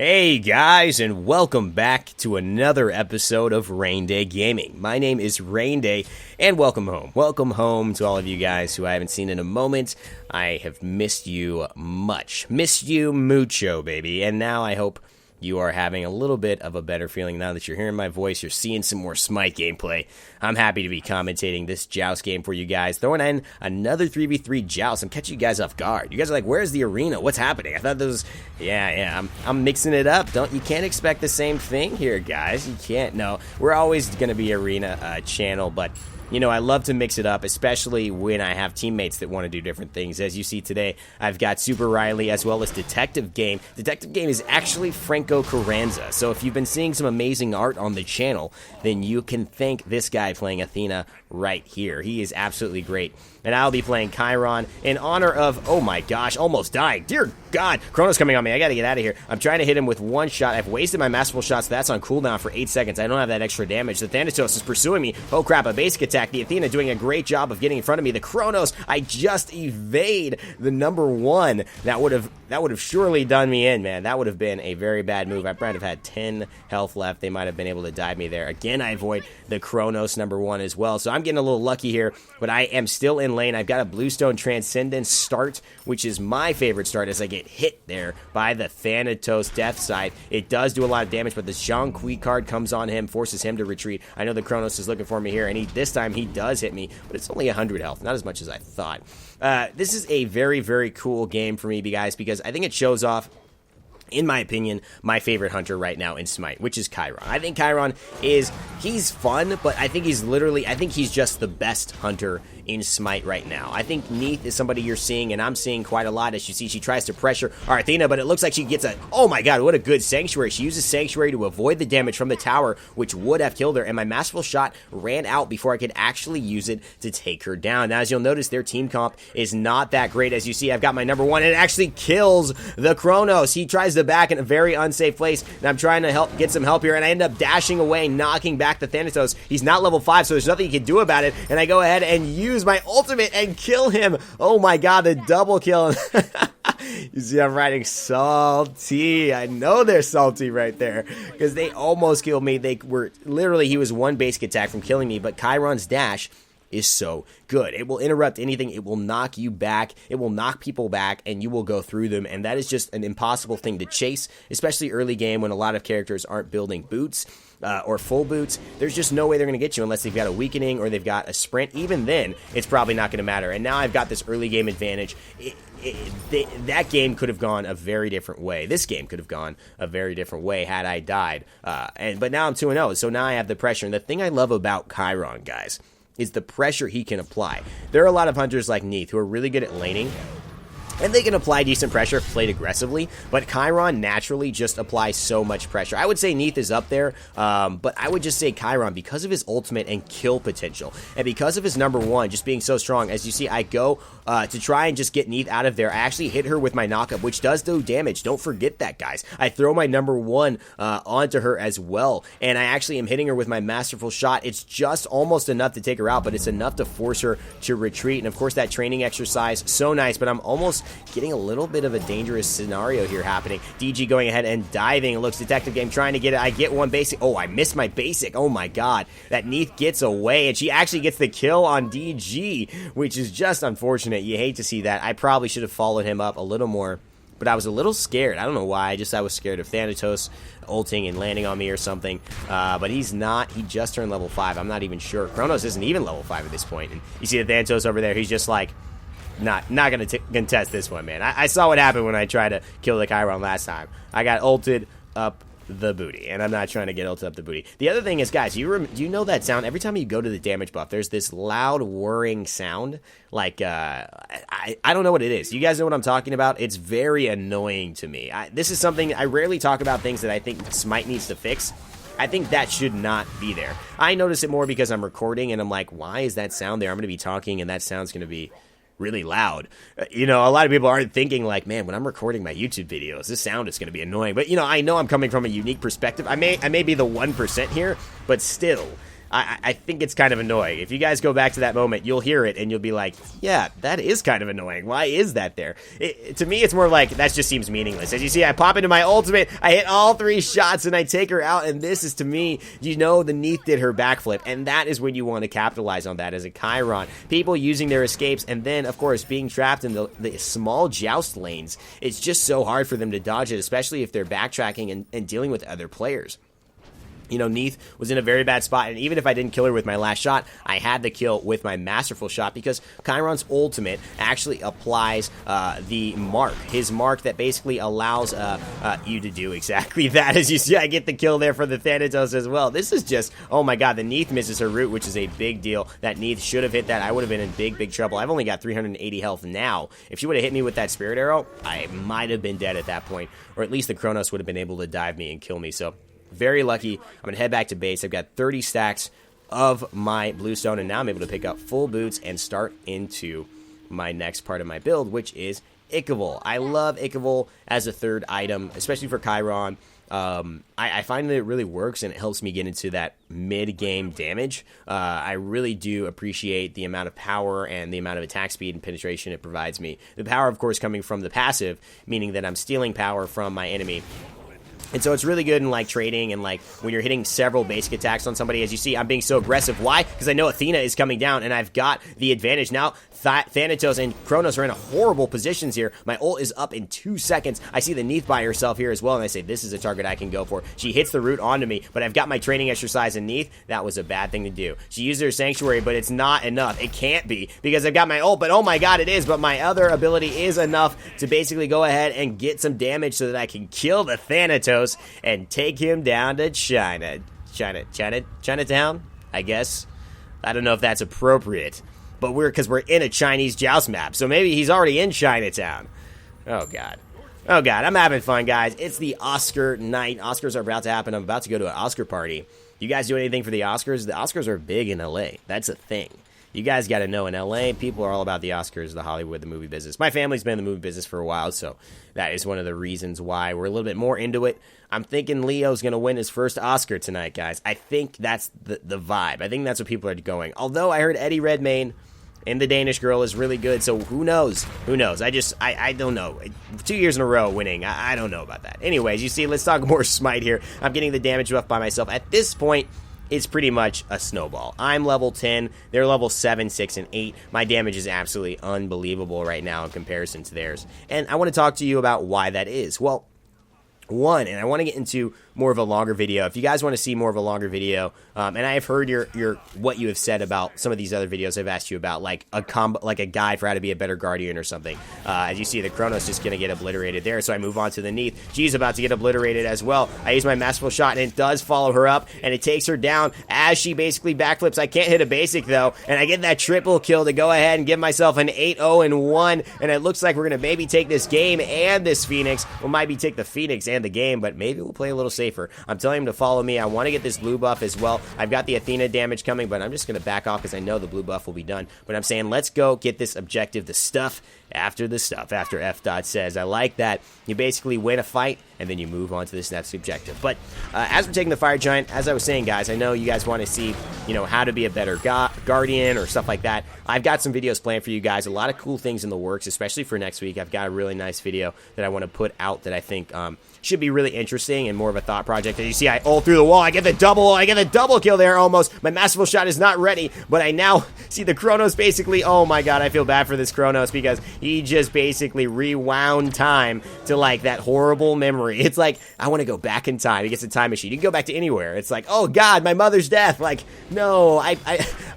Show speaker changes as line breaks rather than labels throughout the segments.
Hey guys, and welcome back to another episode of Raynday Gaming. My name is Raynday, and welcome home. Welcome home to all of you guys who I haven't seen in a moment. I have missed you much. Missed you mucho, baby. And now I hope you are having a little bit of a better feeling now that you're hearing my voice. You're seeing some more Smite gameplay. I'm happy to be commentating this Joust game for you guys. Throwing in another 3v3 Joust. I'm catching you guys off guard. You guys are like, where's the arena? What's happening? I thought those... Yeah, I'm mixing it up. You can't expect the same thing here, guys. You can't. No, we're always going to be arena channel, but... You know, I love to mix it up, especially when I have teammates that want to do different things. As you see today, I've got Super Riley as well as Detective Game. Detective Game is actually Franco Carranza. So if you've been seeing some amazing art on the channel, then you can thank this guy playing Athena right here. He is absolutely great. And I'll be playing Chiron in honor of, oh my gosh, almost dying. Dear God, Chrono's coming on me. I gotta get out of here. I'm trying to hit him with one shot. I've wasted my masterful shots. So that's on cooldown for 8 seconds. I don't have that extra damage. The Thanatos is pursuing me. Oh crap, a basic attack. The Athena doing a great job of getting in front of me. The Chronos, I just evade the #1. That would have surely done me in, man. That would have been a very bad move. I might have had 10 health left. They might have been able to dive me there. Again, I avoid the Chronos #1 as well. So I'm getting a little lucky here, but I am still in lane. I've got a Bluestone Transcendence start, which is my favorite start as I get hit there by the Thanatos Death Scythe. It does do a lot of damage, but the Zhang card comes on him, forces him to retreat. I know the Chronos is looking for me here, and this time he does hit me, but it's only 100 health, not as much as I thought. This is a very, very cool game for me, guys, because I think it shows off, in my opinion, my favorite hunter right now in Smite, which is Chiron. I think Chiron he's fun, but I think he's just the best hunter in Smite right now. I think Neith is somebody you're seeing, and I'm seeing quite a lot. As you see, she tries to pressure our Athena, but it looks like she gets oh my god, what a good Sanctuary. She uses Sanctuary to avoid the damage from the tower, which would have killed her, and my masterful shot ran out before I could actually use it to take her down. Now, as you'll notice, their team comp is not that great. As you see, I've got my #1, and it actually kills the Chronos. He tries to back in a very unsafe place, and I'm trying to get some help here, and I end up dashing away, knocking back the Thanatos. He's not level 5, so there's nothing you can do about it, and I go ahead and use my ultimate and kill him. Oh my god, the double kill. You see, I'm writing salty. I know they're salty right there, because they almost killed me. They were literally, he was one basic attack from killing me, but Chiron's dash is so good. It will interrupt anything. It will knock you back. It will knock people back, and you will go through them, and that is just an impossible thing to chase, especially early game when a lot of characters aren't building boots or full boots. There's just no way they're going to get you unless they've got a weakening or they've got a sprint. Even then, it's probably not going to matter, and now I've got this early game advantage. That game could have gone a very different way. This game could have gone a very different way had I died, but now I'm 2-0, so now I have the pressure, and the thing I love about Chiron, guys, is the pressure he can apply. There are a lot of hunters like Neith who are really good at laning, and they can apply decent pressure if played aggressively, but Chiron naturally just applies so much pressure. I would say Neith is up there, but I would just say Chiron, because of his ultimate and kill potential, and because of his #1 just being so strong. As you see, I go to try and just get Neith out of there. I actually hit her with my knockup, which does do damage. Don't forget that, guys. I throw my #1 onto her as well, and I actually am hitting her with my masterful shot. It's just almost enough to take her out, but it's enough to force her to retreat, and of course that training exercise, so nice, but I'm almost getting a little bit of a dangerous scenario here happening. DG going ahead and diving. It looks Detective Game trying to get it. I get one basic. Oh, I missed my basic. Oh my god. That Neith gets away, and she actually gets the kill on DG, which is just unfortunate. You hate to see that. I probably should have followed him up a little more, but I was a little scared. I don't know why. I was scared of Thanatos ulting and landing on me or something. But he's not. He just turned level 5. I'm not even sure. Chronos isn't even level 5 at this point. And you see the Thanatos over there. He's just like, not going to contest this one, man. I saw what happened when I tried to kill the Chiron last time. I got ulted up the booty, and I'm not trying to get ulted up the booty. The other thing is, guys, do you know that sound? Every time you go to the damage buff, there's this loud whirring sound. Like, I don't know what it is. You guys know what I'm talking about? It's very annoying to me. This is something, I rarely talk about things that I think Smite needs to fix. I think that should not be there. I notice it more because I'm recording, and I'm like, why is that sound there? I'm going to be talking, and that sound's going to be really loud. You know, a lot of people aren't thinking like, man, when I'm recording my YouTube videos, this sound is going to be annoying. But, you know I'm coming from a unique perspective. I may be the 1% here, but still, I think it's kind of annoying. If you guys go back to that moment, you'll hear it, and you'll be like, yeah, that is kind of annoying. Why is that there? To me, it's more like, that just seems meaningless. As you see, I pop into my ultimate, I hit all 3 shots, and I take her out, and this is, to me, you know, the Neith did her backflip, and that is when you want to capitalize on that as a Chiron. People using their escapes, and then, of course, being trapped in the small Joust lanes. It's just so hard for them to dodge it, especially if they're backtracking and dealing with other players. You know, Neith was in a very bad spot, and even if I didn't kill her with my last shot, I had the kill with my masterful shot because Chiron's ultimate actually applies the mark. His mark that basically allows you to do exactly that. As you see, I get the kill there for the Thanatos as well. This is just, oh my god, the Neith misses her root, which is a big deal. That Neith should have hit that. I would have been in big, big trouble. I've only got 380 health now. If she would have hit me with that Spirit Arrow, I might have been dead at that point, or at least the Kronos would have been able to dive me and kill me, so very lucky. I'm going to head back to base. I've got 30 stacks of my Bluestone, and now I'm able to pick up full boots and start into my next part of my build, which is Ichaival. I love Ichaival as a third item, especially for Chiron. I find that it really works, and it helps me get into that mid-game damage. I really do appreciate the amount of power and the amount of attack speed and penetration it provides me. The power, of course, coming from the passive, meaning that I'm stealing power from my enemy. And so it's really good in, like, trading and, like, when you're hitting several basic attacks on somebody. As you see, I'm being so aggressive. Why? Because I know Athena is coming down, and I've got the advantage. Now, Thanatos and Kronos are in horrible positions here. My ult is up in 2 seconds. I see the Neith by herself here as well, and I say, this is a target I can go for. She hits the root onto me, but I've got my training exercise in Neith. That was a bad thing to do. She used her Sanctuary, but it's not enough. It can't be, because I've got my ult, but oh my god, it is. But my other ability is enough to basically go ahead and get some damage so that I can kill the Thanatos and take him down to Chinatown, I guess. I don't know if that's appropriate, but because we're in a Chinese Joust map, so maybe he's already in Chinatown. Oh god, I'm having fun, guys. It's the Oscar night. Oscars are about to happen. I'm about to go to an Oscar party. You guys do anything for the Oscars? The Oscars are big in LA. That's a thing. You guys got to know, in LA, people are all about the Oscars, the Hollywood, the movie business. My family's been in the movie business for a while, so that is one of the reasons why we're a little bit more into it. I'm thinking Leo's going to win his first Oscar tonight, guys. I think that's the vibe. I think that's what people are going. Although I heard Eddie Redmayne and the Danish Girl is really good, so who knows? Who knows? I don't know. 2 years in a row winning, I don't know about that. Anyways, you see, let's talk more Smite here. I'm getting the damage buff by myself. At this point, it's pretty much a snowball. I'm level 10, they're level 7, 6, and 8. My damage is absolutely unbelievable right now in comparison to theirs. And I want to talk to you about why that is. Well, one, and I want to get into more of a longer video. If you guys want to see more of a longer video, and I have heard your what you have said about some of these other videos I've asked you about, like a guide for how to be a better Guardian or something. As you see, the Kronos just going to get obliterated there, so I move on to the Neith. She's about to get obliterated as well. I use my masterful shot, and it does follow her up, and it takes her down as she basically backflips. I can't hit a basic, though, and I get that triple kill to go ahead and give myself an 8-0-1, and it looks like we're going to maybe take this game and this Phoenix. We'll maybe take the Phoenix and the game, but maybe we'll play a little safer. I'm telling him to follow me. I want to get this blue buff as well. I've got the Athena damage coming, but I'm just going to back off because I know the blue buff will be done. But I'm saying let's go get this objective, the stuff after the stuff, after F. says. I like that. You basically win a fight, and then you move on to this next objective. But as we're taking the Fire Giant, as I was saying, guys, I know you guys want to see, you know, how to be a better Guardian or stuff like that. I've got some videos planned for you guys. A lot of cool things in the works, especially for next week. I've got a really nice video that I want to put out that I think should be really interesting and more of a thought project. As you see, I ult through the wall. I get the double kill there almost. My masterful shot is not ready, but I now see the Kronos basically. Oh my god, I feel bad for this Kronos because he just basically rewound time to like that horrible memory. It's like, I want to go back in time. He gets a time machine. You can go back to anywhere. It's like, oh god, my mother's death. Like, no, I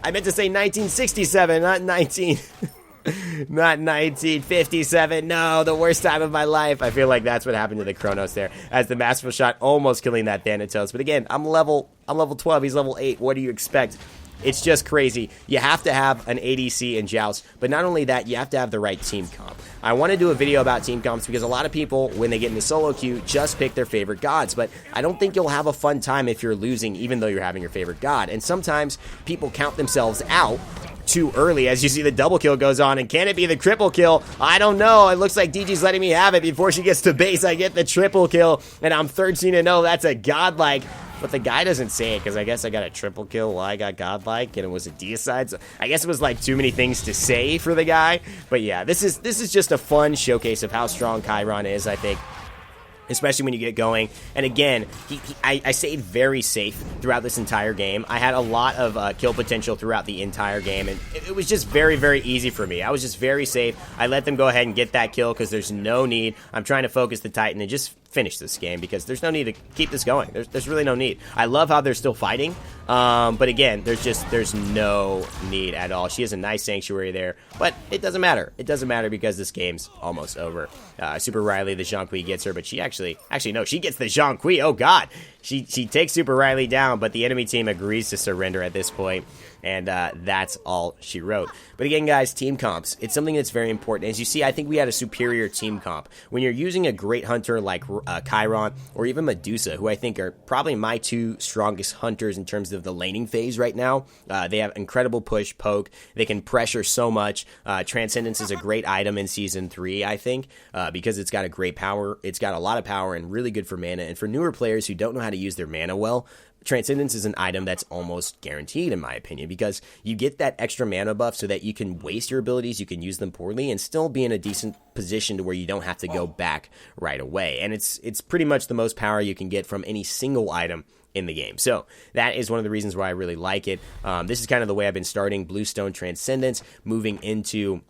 meant to say 1967, not 1957. No, the worst time of my life. I feel like that's what happened to the Kronos there, as the masterful shot almost killing that Thanatos. But again, I'm level 12. He's level 8. What do you expect? It's just crazy. You have to have an ADC in Joust, but not only that, you have to have the right team comp. I want to do a video about team comps because a lot of people, when they get into solo queue, just pick their favorite gods, but I don't think you'll have a fun time if you're losing, even though you're having your favorite god. And sometimes people count themselves out too early. As you see, the double kill goes on, and can it be the triple kill? I don't know. It looks like DG's letting me have it. Before she gets to base, I get the triple kill, and I'm 13-0. That's a godlike but the guy doesn't say it because I guess I got a triple kill while I got godlike, and it was a deicide. So I guess it was like too many things to say for the guy. But yeah, this is just a fun showcase of how strong Chiron is, I think, especially when you get going. And again, I stayed very safe throughout this entire game. I had a lot of kill potential throughout the entire game, and it was just very, very easy for me. I was just very safe. I let them go ahead and get that kill because there's no need. I'm trying to focus the Titan and just finish this game because there's no need to keep this going. There's really no need. I love how they're still fighting, but again, there's no need at all. She has a nice sanctuary there, but it doesn't matter. It doesn't matter because this game's almost over. Super Riley, the Zhonghui gets her, but she actually no, she gets the Zhonghui. Oh god, she takes Super Riley down, but the enemy team agrees to surrender at this point. And that's all she wrote. But again, guys, team comps, it's something that's very important. As you see, I think we had a superior team comp. When you're using a great hunter like Chiron or even Medusa, who I think are probably my two strongest hunters in terms of the laning phase right now. They have incredible push, poke. They can pressure so much. Transcendence is a great item in Season 3, I think, because it's got a great power. It's got a lot of power and really good for mana. And for newer players who don't know how to use their mana well, Transcendence is an item that's almost guaranteed, in my opinion, because you get that extra mana buff so that you can waste your abilities, you can use them poorly, and still be in a decent position to where you don't have to go back right away. And it's pretty much the most power you can get from any single item in the game. So that is one of the reasons why I really like it. This is kind of the way I've been starting Bluestone Transcendence, moving into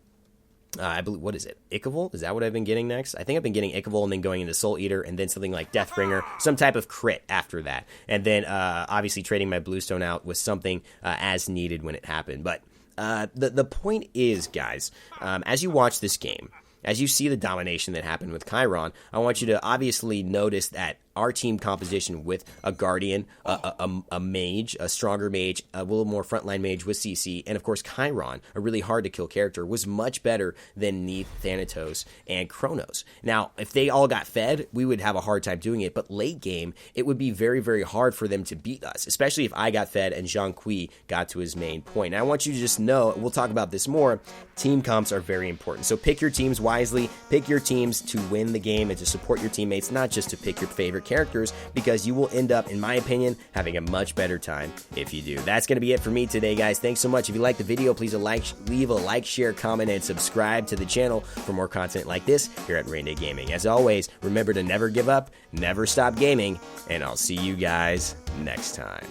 I believe, what is it? Ichaival? Is that what I've been getting next? I think I've been getting Ichaival and then going into Soul Eater and then something like Deathbringer, some type of crit after that. And then obviously trading my Bluestone out with something as needed when it happened. But the point is, guys, as you watch this game, as you see the domination that happened with Chiron, I want you to obviously notice that our team composition with a Guardian, a Mage, a stronger Mage, a little more frontline Mage with CC, and of course Chiron, a really hard to kill character, was much better than Neith, Thanatos, and Kronos. Now, if they all got fed, we would have a hard time doing it, but late game, it would be very, very hard for them to beat us, especially if I got fed and Zhonghui got to his main point. And I want you to just know, we'll talk about this more, team comps are very important. So pick your teams wisely, pick your teams to win the game and to support your teammates, not just to pick your favorite characters, because you will end up, in my opinion, having a much better time if you do. That's going to be it for me today, guys. Thanks so much. If you liked the video, please leave a like, share, comment, and subscribe to the channel for more content like this here at Raynday Gaming. As always, remember to never give up, never stop gaming, and I'll see you guys next time.